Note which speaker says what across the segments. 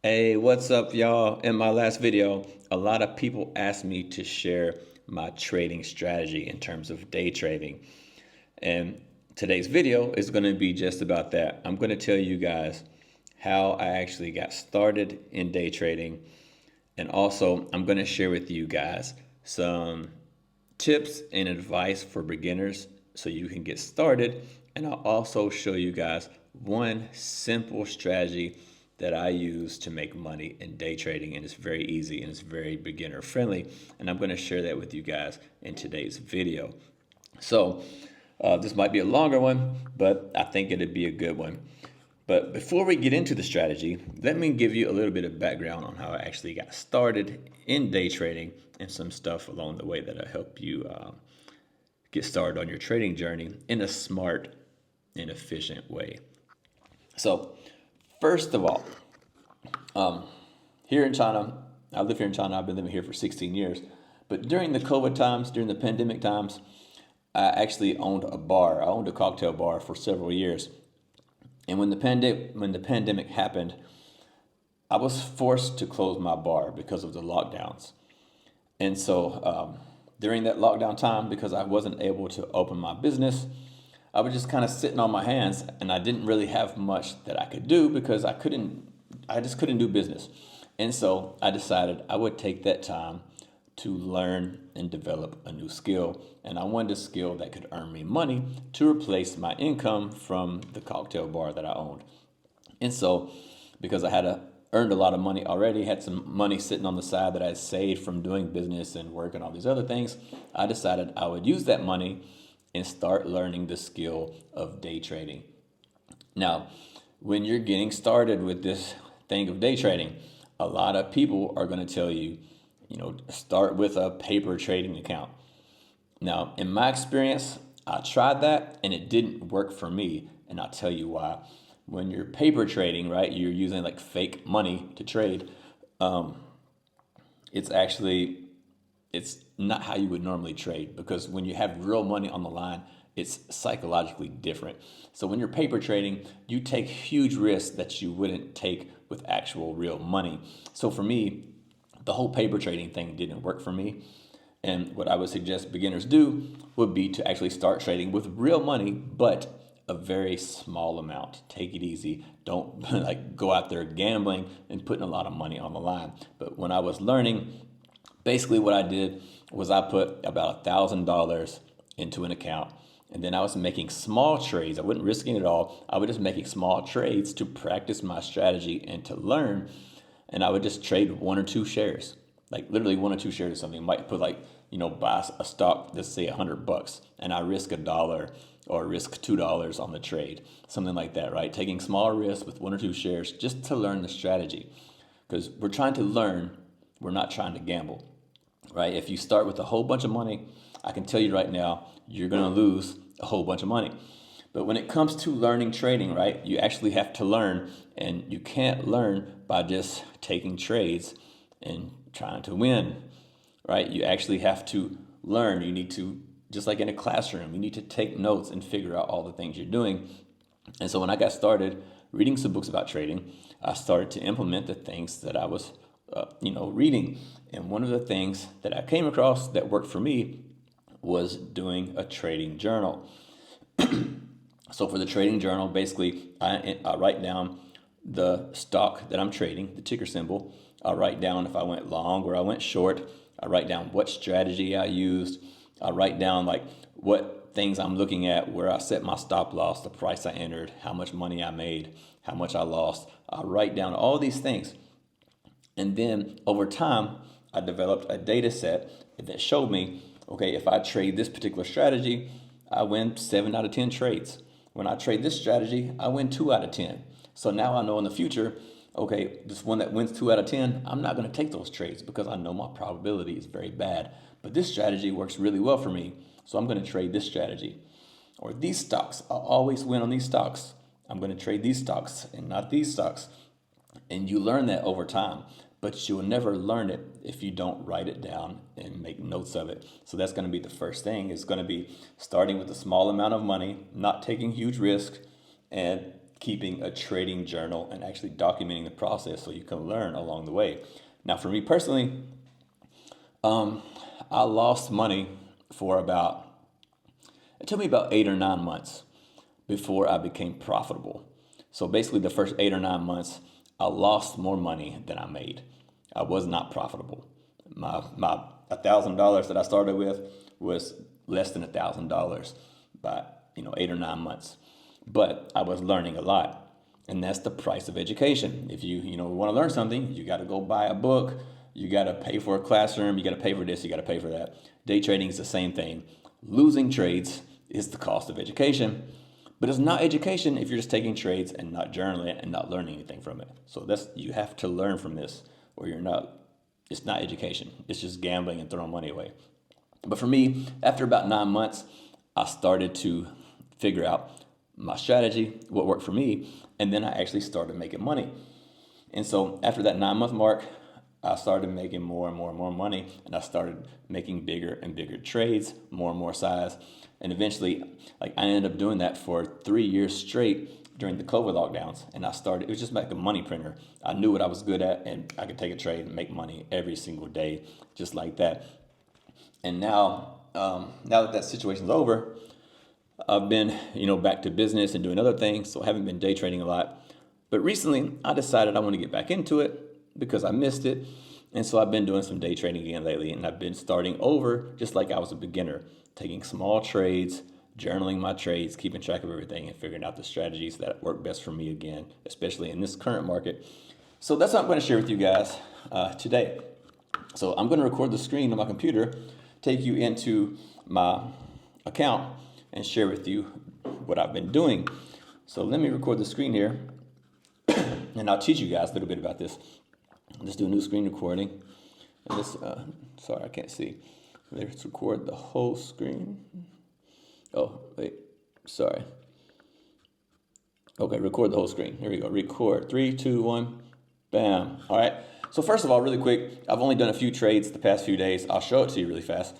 Speaker 1: Hey, what's up, y'all? In my last video, a lot of people asked me to share my trading strategy in terms of day trading. And today's video is going to be just about that. I'm going to tell you guys how I actually got started in day trading. And also, I'm going to share with you guys some tips and advice for beginners so you can get started. And I'll also show you guys one simple strategy that I use to make money in day trading, and it's very easy and it's very beginner friendly. And I'm going to share that with you guys in today's video. So this might be a longer one, but I think it'd be a good one. But before we get into the strategy, let me give you a little bit of background on how I actually got started in day trading and some stuff along the way that'll help you get started on your trading journey in a smart and efficient way. So, first of all, here in China, I live here in China. I've been living here for 16 years. But during the COVID times, during the pandemic times, I actually owned a bar. I owned a cocktail bar for several years. And when the pandemic happened, I was forced to close my bar because of the lockdowns. And so during that lockdown time, because I wasn't able to open my business, I was just kind of sitting on my hands, and I didn't really have much that I could do because I just couldn't do business. And so I decided I would take that time to learn and develop a new skill. And I wanted a skill that could earn me money to replace my income from the cocktail bar that I owned. And so, because I had earned a lot of money already, had some money sitting on the side that I had saved from doing business and work and all these other things, I decided I would use that money and start learning the skill of day trading. Now, when you're getting started with this thing of day trading, a lot of people are going to tell you, start with a paper trading account. Now, in my experience, I tried that and it didn't work for me. And I'll tell you why. When you're paper trading, right, you're using like fake money to trade. It's actually, it's not how you would normally trade, because when you have real money on the line, it's psychologically different. So when you're paper trading, you take huge risks that you wouldn't take with actual real money. So for me, the whole paper trading thing didn't work for me. And what I would suggest beginners do would be to actually start trading with real money, but a very small amount. Take it easy. Don't like go out there gambling and putting a lot of money on the line. But when I was learning, basically what I did was I put about $1,000 into an account. And then I was making small trades. I wasn't risking it all. I was just making small trades to practice my strategy and to learn. And I would just trade one or two shares, like literally one or two shares of something. I might put buy a stock, let's say $100, and I risk $1 or risk $2 on the trade, something like that, right? Taking small risks with one or two shares just to learn the strategy, because we're trying to learn. We're not trying to gamble, right? If you start with a whole bunch of money, I can tell you right now, you're going to lose a whole bunch of money. But when it comes to learning trading, right, you actually have to learn, and you can't learn by just taking trades and trying to win, right? You actually have to learn. You need to, just like in a classroom, you need to take notes and figure out all the things you're doing. And so when I got started reading some books about trading, I started to implement the things that I was, reading. And one of the things that I came across that worked for me was doing a trading journal. So for the trading journal, basically, I write down the stock that I'm trading, the ticker symbol. I write down if I went long or I went short. I write down what strategy I used. I write down like what things I'm looking at, where I set my stop loss, the price I entered, how much money I made, how much I lost. I write down all these things. And then over time, I developed a data set that showed me, okay, if I trade this particular strategy, I win 7 out of 10 trades. When I trade this strategy, I win 2 out of 10. So now I know in the future, okay, this one that wins 2 out of 10, I'm not going to take those trades because I know my probability is very bad. But this strategy works really well for me, so I'm going to trade this strategy. Or these stocks, I'll always win on these stocks. I'm going to trade these stocks and not these stocks. And you learn that over time, but you'll never learn it if you don't write it down and make notes of it. So that's going to be the first thing. It's going to be starting with a small amount of money, not taking huge risk, and keeping a trading journal and actually documenting the process so you can learn along the way. Now, for me personally, I lost money for it took me about 8 or 9 months before I became profitable. So basically the first 8 or 9 months, I lost more money than I made. I was not profitable. My $1,000 that I started with was less than $1,000 by 8 or 9 months. But I was learning a lot, and that's the price of education. If you want to learn something, you got to go buy a book. You got to pay for a classroom. You got to pay for this. You got to pay for that. Day trading is the same thing. Losing trades is the cost of education. But it's not education if you're just taking trades and not journaling and not learning anything from it. So you have to learn from this, or you're not. It's not education. It's just gambling and throwing money away. But for me, after about 9 months, I started to figure out my strategy, what worked for me, and then I actually started making money. And so after that 9-month mark, I started making more and more and more money, and I started making bigger and bigger trades, more and more size. And eventually, I ended up doing that for 3 years straight during the COVID lockdowns. And it was just like a money printer. I knew what I was good at, and I could take a trade and make money every single day, just like that. And now that situation's over, I've been, back to business and doing other things. So I haven't been day trading a lot. But recently, I decided I want to get back into it because I missed it. And so I've been doing some day trading again lately, and I've been starting over just like I was a beginner, taking small trades, journaling my trades, keeping track of everything, and figuring out the strategies that work best for me again, especially in this current market. So that's what I'm going to share with you guys today. So I'm going to record the screen on my computer, take you into my account, and share with you what I've been doing. So let me record the screen here, and I'll teach you guys a little bit about this. Let's do a new screen recording. And this, sorry, I can't see. Let's record the whole screen. Oh, wait, sorry. Okay, record the whole screen. Here we go. Record. 3, 2, 1. Bam. All right. So first of all, really quick, I've only done a few trades the past few days. I'll show it to you really fast.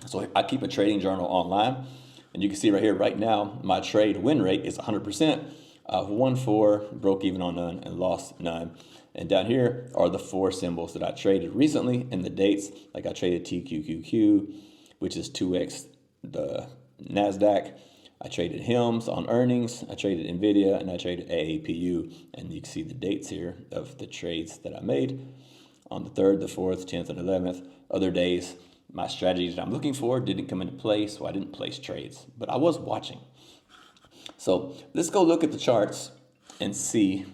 Speaker 1: So I keep a trading journal online, and you can see right here, right now, my trade win rate is 100%. I've won 4, broke even on none, and lost none. And down here are the 4 symbols that I traded recently and the dates. Like I traded TQQQ, which is 2x the NASDAQ. I traded HIMS on earnings. I traded NVIDIA, and I traded AAPU. And you can see the dates here of the trades that I made on the 3rd, the 4th, 10th, and 11th. Other days, my strategies that I'm looking for didn't come into play, so I didn't place trades. But I was watching. So let's go look at the charts and see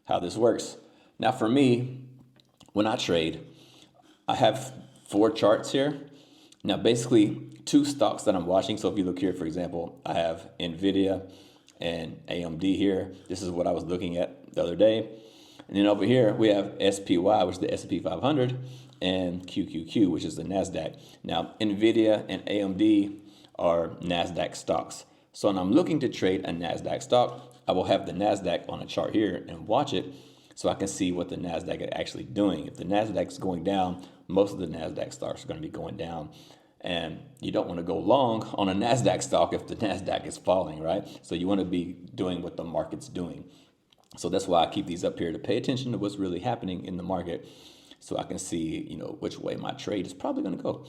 Speaker 1: how this works. Now for me, when I trade, I have 4 charts here. Now basically 2 stocks that I'm watching. So if you look here, for example, I have NVIDIA and AMD here. This is what I was looking at the other day. And then over here, we have SPY, which is the S&P 500, and QQQ, which is the NASDAQ. Now NVIDIA and AMD are NASDAQ stocks. So when I'm looking to trade a NASDAQ stock, I will have the NASDAQ on a chart here and watch it so I can see what the NASDAQ is actually doing. If the NASDAQ is going down, most of the NASDAQ stocks are going to be going down. And you don't want to go long on a NASDAQ stock if the NASDAQ is falling, right? So you want to be doing what the market's doing. So that's why I keep these up here to pay attention to what's really happening in the market so I can see, which way my trade is probably going to go.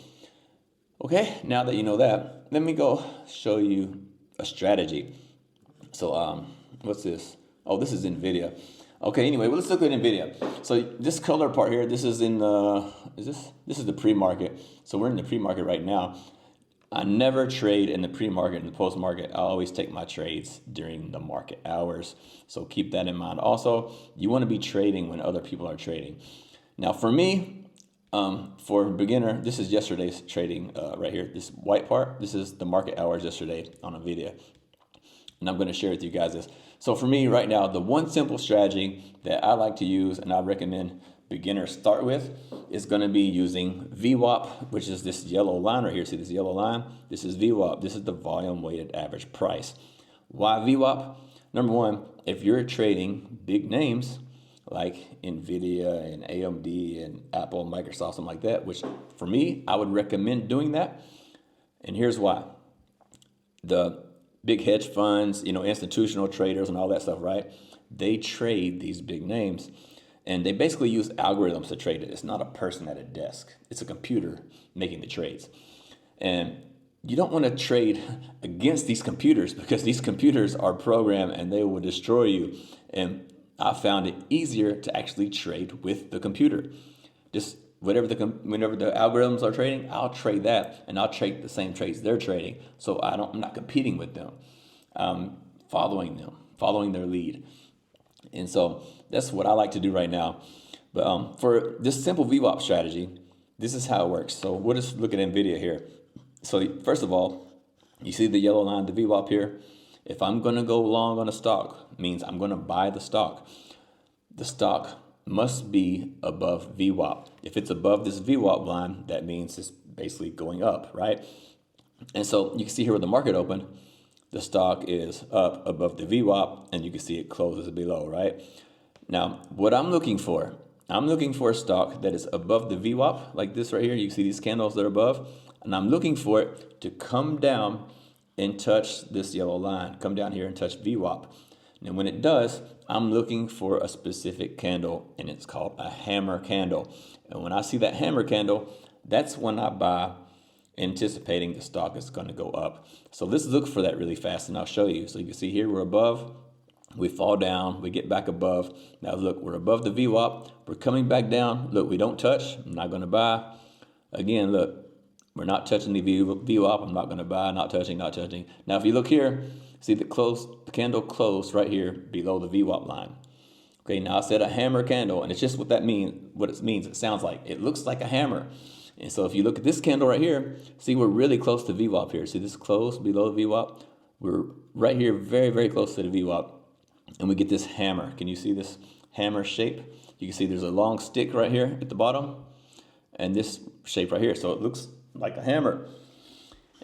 Speaker 1: Okay, now that you know that, let me go show you a strategy. So what's this? Oh, this is NVIDIA. Okay, anyway, well, let's look at NVIDIA. So this color part here, this is in the, this is the pre-market. So we're in the pre-market right now. I never trade in the pre-market and the post-market. I always take my trades during the market hours. So keep that in mind. Also, you want to be trading when other people are trading. Now for me, for a beginner, this is yesterday's trading right here. This white part, this is the market hours yesterday on NVIDIA. And I'm going to share with you guys this. So for me right now, the one simple strategy that I like to use and I recommend beginners start with is going to be using VWAP, which is this yellow line right here. See this yellow line? This is VWAP. This is the volume weighted average price. Why VWAP? Number one, if you're trading big names like NVIDIA and AMD and Apple, Microsoft, something like that, which for me, I would recommend doing that. And here's why. The big hedge funds, institutional traders and all that stuff, right? They trade these big names, and they basically use algorithms to trade it. It's not a person at a desk. It's a computer making the trades. And you don't want to trade against these computers because these computers are programmed and they will destroy you. And I found it easier to actually trade with the computer. Just whenever the algorithms are trading, I'll trade that, and I'll trade the same trades they're trading. So I'm not competing with them. I'm following them, following their lead. And so that's what I like to do right now. But for this simple VWAP strategy, this is how it works. So we'll just look at NVIDIA here. So first of all, you see the yellow line, the VWAP here. If I'm going to go long on a stock, means I'm going to buy the stock. The stock must be above VWAP. If it's above this VWAP line, that means it's basically going up, right? And so you can see here where the market opened, the stock is up above the VWAP, and you can see it closes below, right? Now, what I'm looking for a stock that is above the VWAP, like this right here. You see these candles that are above, and I'm looking for it to come down and touch this yellow line, come down here and touch VWAP. And when it does, I'm looking for a specific candle, and it's called a hammer candle. And when I see that hammer candle, that's when I buy, anticipating the stock is going to go up. So let's look for that really fast, and I'll show you. So you can see here we're above, we fall down, we get back above. Now look, we're above the VWAP, we're coming back down. Look, we don't touch, I'm not going to buy. Again, look, we're not touching the VWAP, I'm not going to buy, not touching, not touching. Now if you look here, see the candle closed right here below the VWAP line. Okay, now I said a hammer candle, and it's just what it means. It sounds like, it looks like a hammer. And so if you look at this candle right here, see we're really close to VWAP here. See this close below the VWAP? We're right here very, very close to the VWAP. And we get this hammer. Can you see this hammer shape? You can see there's a long stick right here at the bottom and this shape right here. So it looks like a hammer.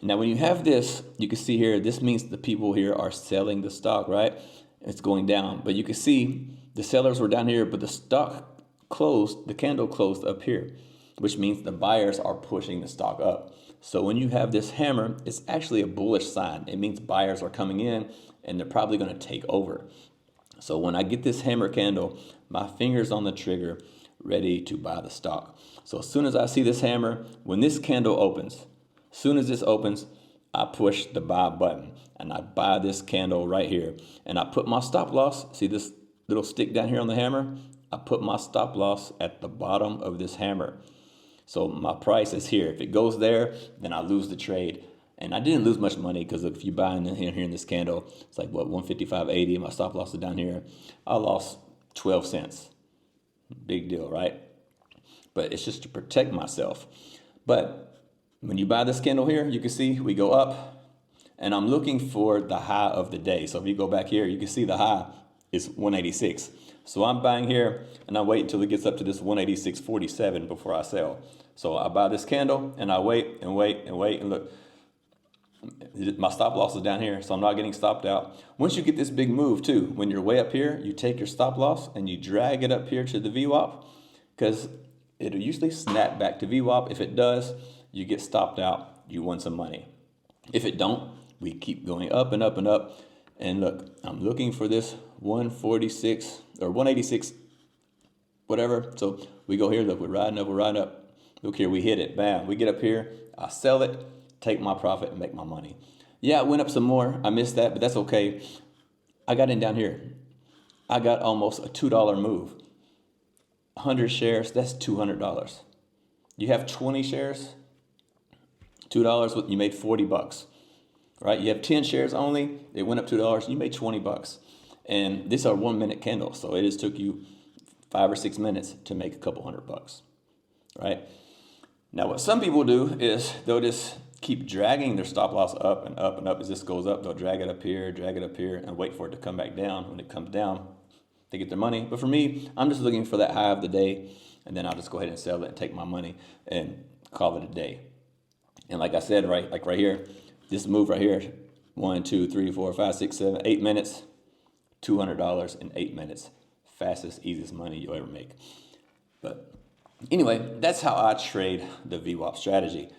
Speaker 1: Now when you have this, you can see here, this means the people here are selling the stock, right? It's going down. But you can see the sellers were down here, but the stock closed, the candle closed up here, which means the buyers are pushing the stock up. So when you have this hammer, it's actually a bullish sign. It means buyers are coming in and they're probably going to take over. So when I get this hammer candle, my finger's on the trigger, ready to buy the stock. So as soon as I see this hammer, when this candle opens, as soon as this opens, I push the buy button and I buy this candle right here. And I put my stop loss, see this little stick down here on the hammer? I put my stop loss at the bottom of this hammer. So my price is here. If it goes there, then I lose the trade. And I didn't lose much money because if you buy in here in this candle, it's like what, 155.80. My stop loss is down here. I lost 12 cents. Big deal, right? But it's just to protect myself. But when you buy this candle here, you can see we go up, and I'm looking for the high of the day. So if you go back here, you can see the high is 186. So I'm buying here, and I wait until it gets up to this 186.47 before I sell. So I buy this candle, and I wait and wait and wait, and look, my stop loss is down here, so I'm not getting stopped out. Once you get this big move too, when you're way up here, you take your stop loss and you drag it up here to the VWAP, because it'll usually snap back to VWAP. If it does, you get stopped out, you won some money. If it don't, we keep going up and up and up. And look, I'm looking for this 146 or 186, whatever. So we go here, look, we're riding up. Look here, we hit it, bam. We get up here, I sell it, take my profit and make my money. Yeah, it went up some more. I missed that, but that's okay. I got in down here. I got almost a $2 move. 100 shares, that's $200. You have 20 shares, $2, you made 40 bucks. Right? You have 10 shares only, it went up $2, you made 20 bucks. And these are 1 minute candles, so it just took you 5 or 6 minutes to make a couple $100, right? Now what some people do is they'll just keep dragging their stop loss up and up and up. As this goes up, they'll drag it up here, and wait for it to come back down. When it comes down, they get their money. But for me, I'm just looking for that high of the day, and then I'll just go ahead and sell it and take my money and call it a day. And like I said, right here, this move right here, 1, 2, 3, 4, 5, 6, 7, 8 minutes, $200 in 8 minutes. Fastest, easiest money you'll ever make. But anyway, that's how I trade the VWAP strategy.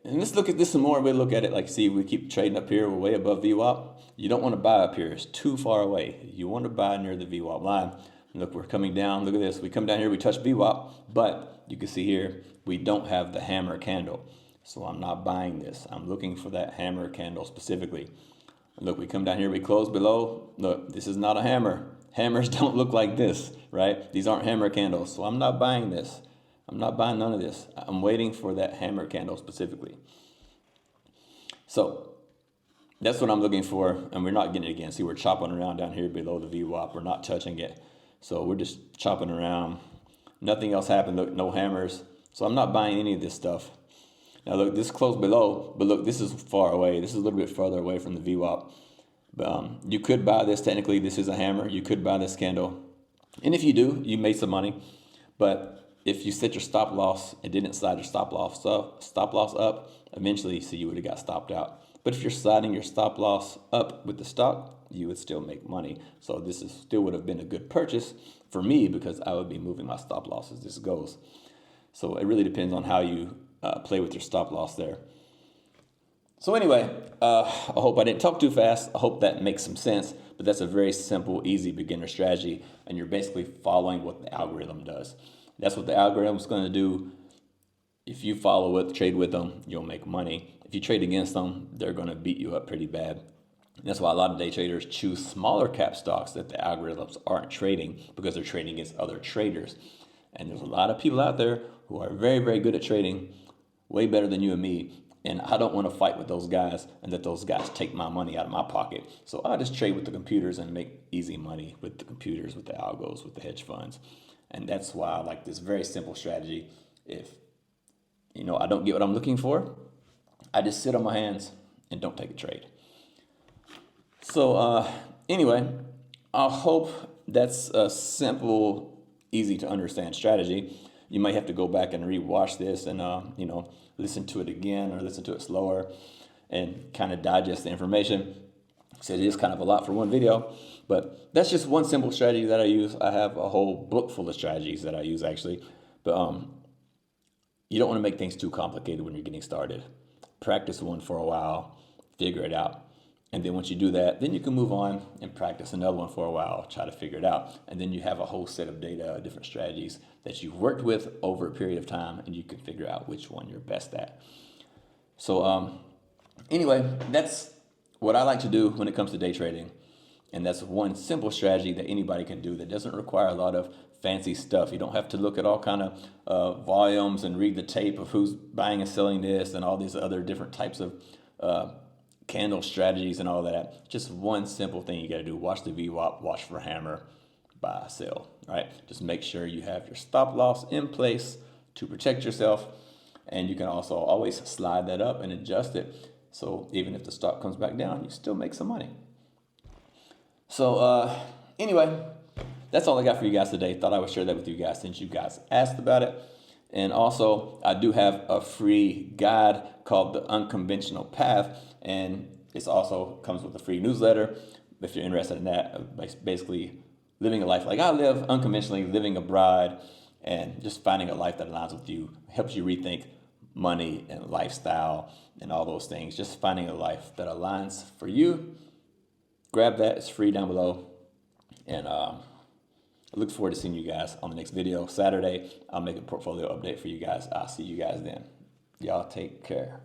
Speaker 1: And let's look at this some more. We look at it like, see, we keep trading up here. We're way above VWAP. You don't want to buy up here. It's too far away. You want to buy near the VWAP line. And look, we're coming down. Look at this. We come down here, we touch VWAP, but you can see here, we don't have the hammer candle. So I'm not buying this. I'm looking for that hammer candle specifically. Look, we come down here, we close below. Look, this is not a hammer. Hammers don't look like this, right? These aren't hammer candles. So I'm not buying this. I'm not buying none of this. I'm waiting for that hammer candle specifically. So that's what I'm looking for, and we're not getting it again. See, we're chopping around down here below the VWAP. We're not touching it. So we're just chopping around. Nothing else happened. Look, no hammers. So I'm not buying any of this stuff. Now look, this closed below, but look, this is far away. This is a little bit further away from the VWAP. But you could buy this. Technically, this is a hammer. You could buy this candle. And if you do, you made some money. But if you set your stop loss and didn't slide your stop loss up, eventually, so you would have got stopped out. But if you're sliding your stop loss up with the stock, you would still make money. So this is still would have been a good purchase for me because I would be moving my stop loss as this goes. So it really depends on how you play with your stop loss there. So anyway, I hope I didn't talk too fast. I hope that makes some sense. But that's a very simple, easy beginner strategy. And you're basically following what the algorithm does. That's what the algorithm's going to do. If you follow it, trade with them, you'll make money. If you trade against them, they're going to beat you up pretty bad. And that's why a lot of day traders choose smaller cap stocks that the algorithms aren't trading because they're trading against other traders. And there's a lot of people out there who are very, very good at trading, way better than you and me. And I don't want to fight with those guys and let those guys take my money out of my pocket. So I just trade with the computers and make easy money with the computers, with the algos, with the hedge funds. And that's why I like this very simple strategy. If, I don't get what I'm looking for, I just sit on my hands and don't take a trade. So anyway, I hope that's a simple, easy to understand strategy. You might have to go back and rewatch this and, listen to it again or listen to it slower and kind of digest the information. So it is kind of a lot for one video, but that's just one simple strategy that I use. I have a whole book full of strategies that I use actually, but you don't want to make things too complicated when you're getting started. Practice one for a while, figure it out. And then once you do that, then you can move on and practice another one for a while, try to figure it out. And then you have a whole set of data, different strategies that you've worked with over a period of time, and you can figure out which one you're best at. So anyway, that's what I like to do when it comes to day trading. And that's one simple strategy that anybody can do that doesn't require a lot of fancy stuff. You don't have to look at all kind of volumes and read the tape of who's buying and selling this and all these other different types of candle strategies and all that. Just one simple thing you got to do. Watch the VWAP, watch for hammer, buy, sell, right? Just make sure you have your stop loss in place to protect yourself. And you can also always slide that up and adjust it. So even if the stock comes back down, you still make some money. So anyway, that's all I got for you guys today. Thought I would share that with you guys since you guys asked about it. And also, I do have a free guide called the Unconventional Path, and it also comes with a free newsletter if you're interested in that. Basically, living a life like I live, unconventionally, living abroad, and just finding a life that aligns with you, helps you rethink money and lifestyle and all those things. Just finding a life that aligns for you. Grab that. It's free down below. And I look forward to seeing you guys on the next video. Saturday, I'll make a portfolio update for you guys. I'll see you guys then. Y'all take care.